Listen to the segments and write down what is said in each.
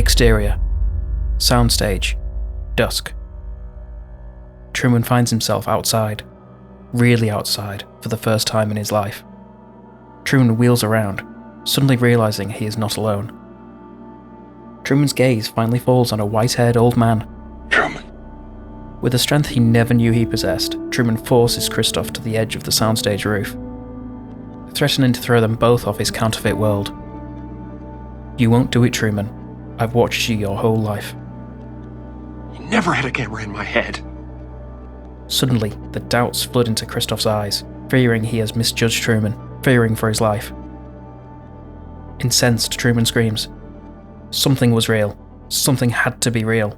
Exterior. Soundstage. Dusk. Truman finds himself outside. Really outside, for the first time in his life. Truman wheels around, suddenly realising he is not alone. Truman's gaze finally falls on a white-haired old man. Truman. With a strength he never knew he possessed, Truman forces Christoph to the edge of the soundstage roof, threatening to throw them both off his counterfeit world. "You won't do it, Truman. I've watched you your whole life." You never had a camera in my head. Suddenly, the doubts flood into Christoph's eyes, fearing he has misjudged Truman, fearing for his life. Incensed, Truman screams. Something was real. Something had to be real.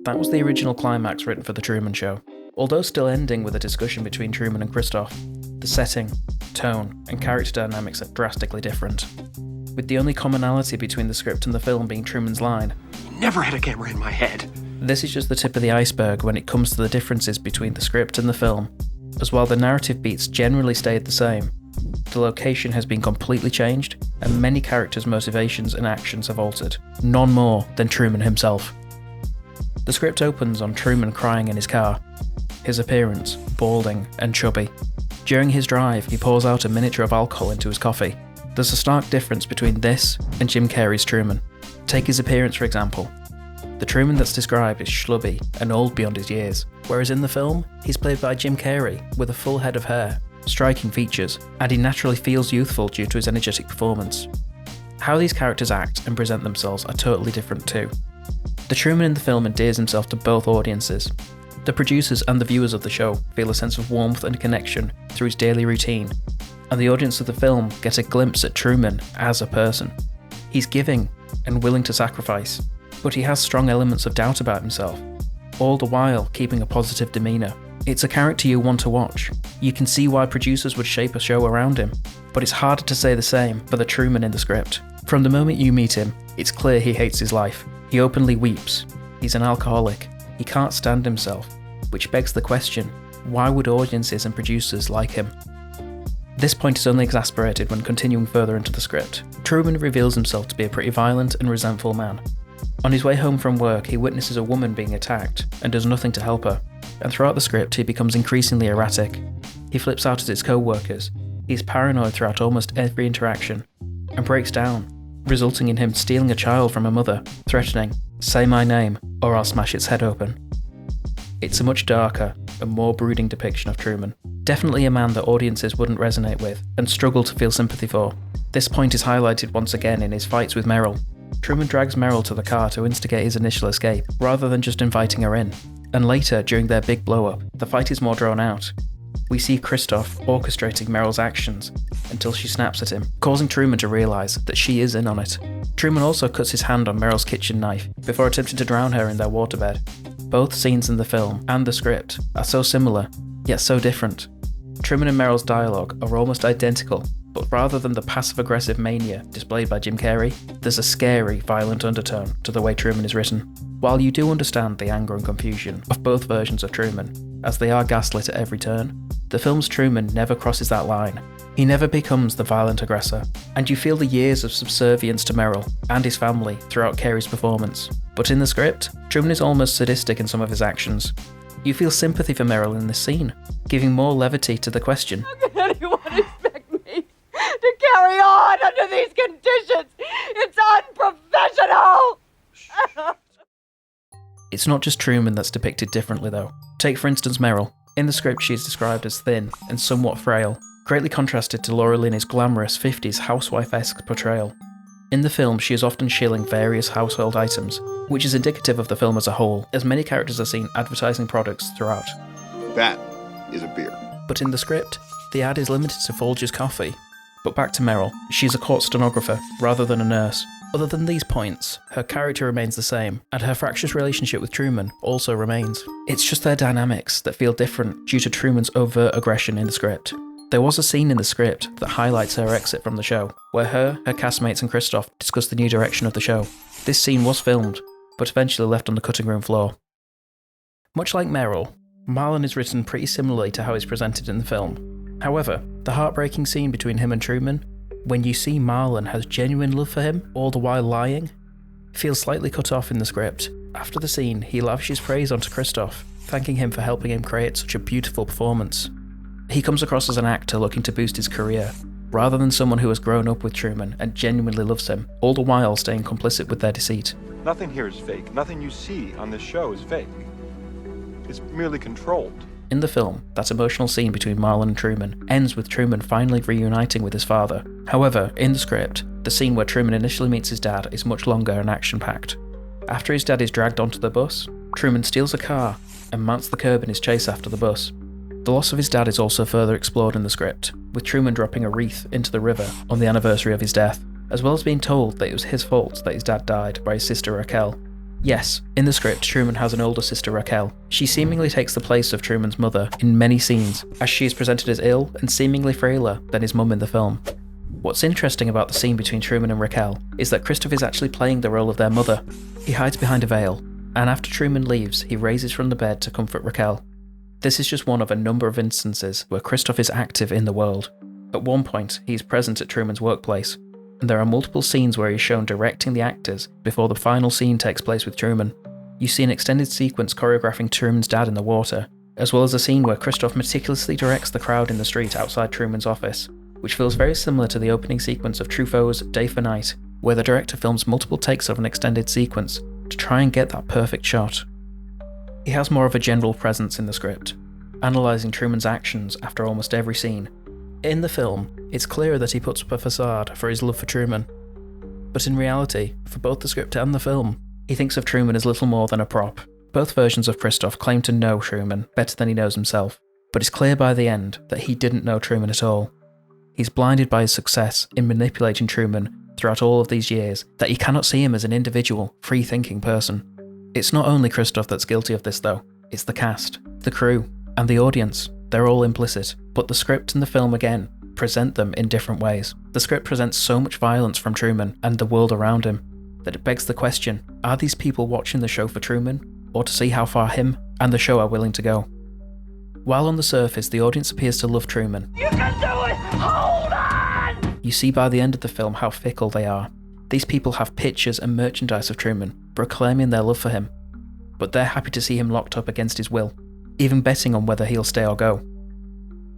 That was the original climax written for The Truman Show. Although still ending with a discussion between Truman and Christoph, the setting, tone, and character dynamics are drastically different. With the only commonality between the script and the film being Truman's line, You never had a camera in my head. This is just the tip of the iceberg when it comes to the differences between the script and the film, as while the narrative beats generally stayed the same, the location has been completely changed, and many characters' motivations and actions have altered, none more than Truman himself. The script opens on Truman crying in his car, his appearance balding and chubby. During his drive, he pours out a miniature of alcohol into his coffee. There's a stark difference between this and Jim Carrey's Truman. Take his appearance for example. The Truman that's described is schlubby and old beyond his years, whereas in the film, he's played by Jim Carrey with a full head of hair, striking features, and he naturally feels youthful due to his energetic performance. How these characters act and present themselves are totally different too. The Truman in the film endears himself to both audiences. The producers and the viewers of the show feel a sense of warmth and connection through his daily routine, and the audience of the film get a glimpse at Truman as a person. He's giving and willing to sacrifice, but he has strong elements of doubt about himself, all the while keeping a positive demeanour. It's a character you want to watch. You can see why producers would shape a show around him, but it's harder to say the same for the Truman in the script. From the moment you meet him, it's clear he hates his life. He openly weeps. He's an alcoholic. He can't stand himself, which begs the question, why would audiences and producers like him? This point is only exasperated when continuing further into the script. Truman reveals himself to be a pretty violent and resentful man. On his way home from work, he witnesses a woman being attacked and does nothing to help her. And throughout the script, he becomes increasingly erratic. He flips out at his co-workers. He's paranoid throughout almost every interaction and breaks down, resulting in him stealing a child from a mother, threatening, "Say my name or I'll smash its head open." It's a much darker and more brooding depiction of Truman. Definitely a man that audiences wouldn't resonate with and struggle to feel sympathy for. This point is highlighted once again in his fights with Meryl. Truman drags Meryl to the car to instigate his initial escape, rather than just inviting her in. And later, during their big blow-up, the fight is more drawn out. We see Christoph orchestrating Meryl's actions until she snaps at him, causing Truman to realise that she is in on it. Truman also cuts his hand on Meryl's kitchen knife before attempting to drown her in their waterbed. Both scenes in the film and the script are so similar, yet so different. Truman and Meryl's dialogue are almost identical, but rather than the passive-aggressive mania displayed by Jim Carrey, there's a scary, violent undertone to the way Truman is written. While you do understand the anger and confusion of both versions of Truman, as they are gaslit at every turn, the film's Truman never crosses that line. He never becomes the violent aggressor, and you feel the years of subservience to Meryl and his family throughout Carey's performance. But in the script, Truman is almost sadistic in some of his actions. You feel sympathy for Meryl in this scene, giving more levity to the question. How can anyone expect me to carry on under these conditions? It's unprofessional! It's not just Truman that's depicted differently though. Take for instance Meryl. In the script she is described as thin and somewhat frail, greatly contrasted to Laura Linney's glamorous 50s housewife-esque portrayal. In the film she is often shilling various household items, which is indicative of the film as a whole, as many characters are seen advertising products throughout. That is a beer. But in the script, the ad is limited to Folgers coffee. But back to Meryl, she's a court stenographer rather than a nurse. Other than these points, her character remains the same, and her fractious relationship with Truman also remains. It's just their dynamics that feel different due to Truman's overt aggression in the script. There was a scene in the script that highlights her exit from the show, where her castmates and Christoph discuss the new direction of the show. This scene was filmed, but eventually left on the cutting room floor. Much like Meryl, Marlon is written pretty similarly to how he's presented in the film. However, the heartbreaking scene between him and Truman, when you see Marlon has genuine love for him, all the while lying, feels slightly cut off in the script. After the scene, he lavishes praise onto Christoph, thanking him for helping him create such a beautiful performance. He comes across as an actor looking to boost his career, rather than someone who has grown up with Truman and genuinely loves him, all the while staying complicit with their deceit. Nothing here is fake. Nothing you see on this show is fake. It's merely controlled. In the film, that emotional scene between Marlon and Truman ends with Truman finally reuniting with his father. However, in the script, the scene where Truman initially meets his dad is much longer and action-packed. After his dad is dragged onto the bus, Truman steals a car and mounts the curb in his chase after the bus. The loss of his dad is also further explored in the script, with Truman dropping a wreath into the river on the anniversary of his death, as well as being told that it was his fault that his dad died by his sister Raquel. Yes, in the script, Truman has an older sister, Raquel. She seemingly takes the place of Truman's mother in many scenes, as she is presented as ill and seemingly frailer than his mum in the film. What's interesting about the scene between Truman and Raquel is that Christoph is actually playing the role of their mother. He hides behind a veil, and after Truman leaves, he raises from the bed to comfort Raquel. This is just one of a number of instances where Christoph is active in the world. At one point, he is present at Truman's workplace, and there are multiple scenes where he is shown directing the actors before the final scene takes place with Truman. You see an extended sequence choreographing Truman's dad in the water, as well as a scene where Christoph meticulously directs the crowd in the street outside Truman's office, which feels very similar to the opening sequence of Truffaut's Day for Night, where the director films multiple takes of an extended sequence to try and get that perfect shot. He has more of a general presence in the script, analysing Truman's actions after almost every scene. In the film, it's clear that he puts up a facade for his love for Truman, but in reality, for both the script and the film, he thinks of Truman as little more than a prop. Both versions of Christoph claim to know Truman better than he knows himself, but it's clear by the end that he didn't know Truman at all. He's blinded by his success in manipulating Truman throughout all of these years that he cannot see him as an individual, free-thinking person. It's not only Christoph that's guilty of this though, it's the cast, the crew, and the audience. They're all implicit, but the script and the film again present them in different ways. The script presents so much violence from Truman and the world around him that it begs the question, are these people watching the show for Truman, or to see how far him and the show are willing to go? While on the surface the audience appears to love Truman, You can do it! Hold on! you see by the end of the film how fickle they are. These people have pictures and merchandise of Truman, proclaiming their love for him, but they're happy to see him locked up against his will, even betting on whether he'll stay or go.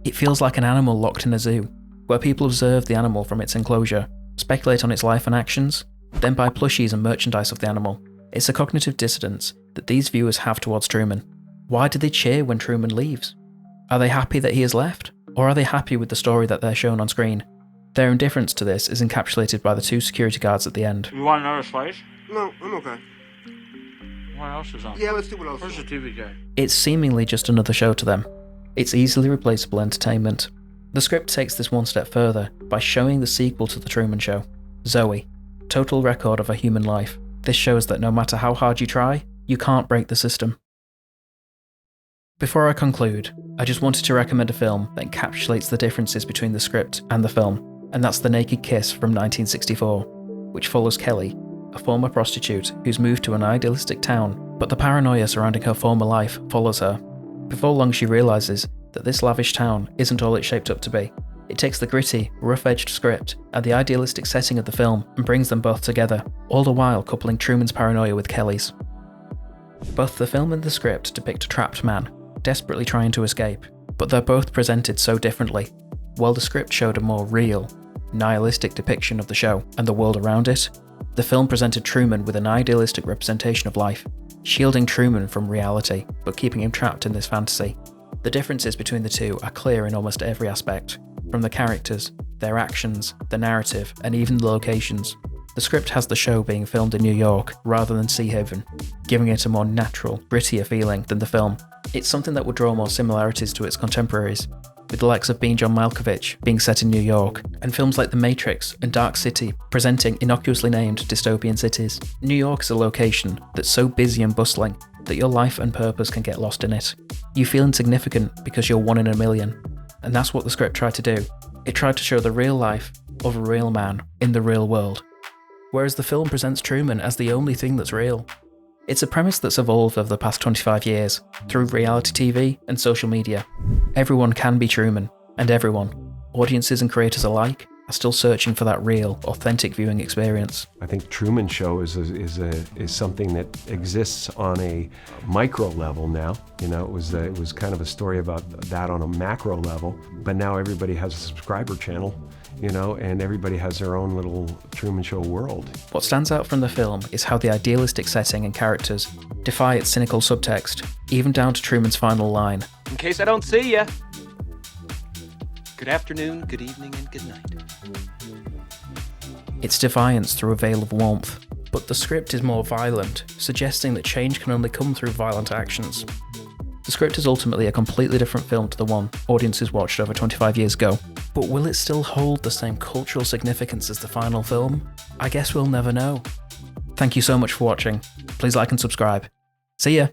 It feels like an animal locked in a zoo, where people observe the animal from its enclosure, speculate on its life and actions, then buy plushies and merchandise of the animal. It's a cognitive dissonance that these viewers have towards Truman. Why do they cheer when Truman leaves? Are they happy that he has left? Or are they happy with the story that they're shown on screen? Their indifference to this is encapsulated by the two security guards at the end. You want another slice? No, I'm okay. What else is on? Yeah, let's do what else. Where's the TV guy? It's seemingly just another show to them. It's easily replaceable entertainment. The script takes this one step further by showing the sequel to The Truman Show, Zoe, Total Record of a Human Life. This shows that no matter how hard you try, you can't break the system. Before I conclude, I just wanted to recommend a film that encapsulates the differences between the script and the film, and that's The Naked Kiss from 1964, which follows Kelly, a former prostitute who's moved to an idealistic town, but the paranoia surrounding her former life follows her. Before long she realises that this lavish town isn't all it's shaped up to be. It takes the gritty, rough-edged script and the idealistic setting of the film and brings them both together, all the while coupling Truman's paranoia with Kelly's. Both the film and the script depict a trapped man, desperately trying to escape, but they're both presented so differently. While the script showed a more real, nihilistic depiction of the show and the world around it, the film presented Truman with an idealistic representation of life, shielding Truman from reality, but keeping him trapped in this fantasy. The differences between the two are clear in almost every aspect, from the characters, their actions, the narrative, and even the locations. The script has the show being filmed in New York rather than Sea Haven, giving it a more natural, grittier feeling than the film. It's something that would draw more similarities to its contemporaries, with the likes of Being John Malkovich being set in New York, and films like The Matrix and Dark City presenting innocuously named dystopian cities. New York is a location that's so busy and bustling that your life and purpose can get lost in it. You feel insignificant because you're one in a million, and that's what the script tried to do. It tried to show the real life of a real man in the real world, whereas the film presents Truman as the only thing that's real. It's a premise that's evolved over the past 25 years, through reality TV and social media. Everyone can be Truman, And everyone, audiences and creators alike, are still searching for that real, authentic viewing experience. I think Truman Show is something that exists on a micro level now. You know, it was kind of a story about that on a macro level, but now everybody has a subscriber channel, you know, and everybody has their own little Truman Show world. What stands out from the film is how the idealistic setting and characters defy its cynical subtext, even down to Truman's final line. In case I don't see ya. Good afternoon, good evening, and good night. It's defiance through a veil of warmth, but the script is more violent, suggesting that change can only come through violent actions. The script is ultimately a completely different film to the one audiences watched over 25 years ago, but will it still hold the same cultural significance as the final film? I guess we'll never know. Thank you so much for watching. Please like and subscribe. See ya!